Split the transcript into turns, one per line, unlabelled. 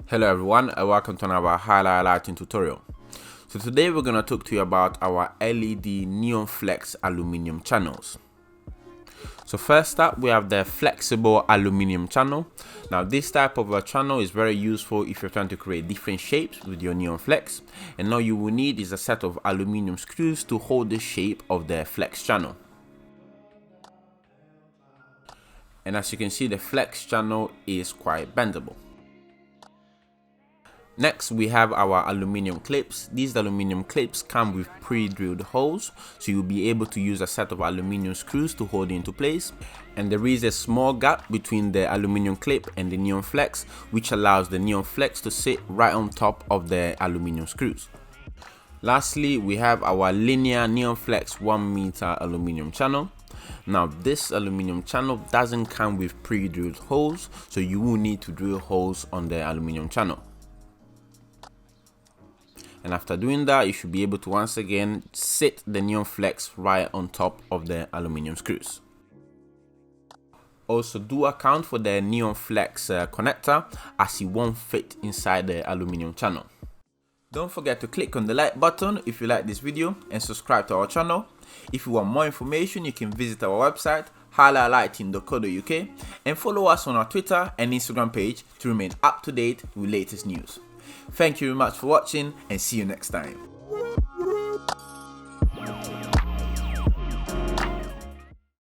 Hello everyone, and welcome to another Hi-Line lighting tutorial. So today we're going to talk to you about our LED Neon Flex Aluminium channels. So first up, we have the flexible aluminium channel. Now this type of a channel is very useful if you're trying to create different shapes with your Neon Flex, and all you will need is a set of aluminium screws to hold the shape of the flex channel. And as you can see, the flex channel is quite bendable. Next, we have our aluminium clips. These aluminium clips come with pre-drilled holes, so you'll be able to use a set of aluminium screws to hold it into place. And there is a small gap between the aluminium clip and the Neon Flex, which allows the Neon Flex to sit right on top of the aluminium screws. Lastly, we have our linear Neon Flex 1 meter aluminium channel. Now this aluminium channel doesn't come with pre-drilled holes, so you will need to drill holes on the aluminium channel. And after doing that, you should be able to once again sit the Neon Flex right on top of the aluminium screws. Also, do account for the Neon Flex connector, as it won't fit inside the aluminium channel. Don't forget to click on the like button if you like this video and subscribe to our channel. If you want more information, you can visit our website highlightlighting.co.uk and follow us on our Twitter and Instagram page to remain up to date with latest news. Thank you very much for watching, and see you next time.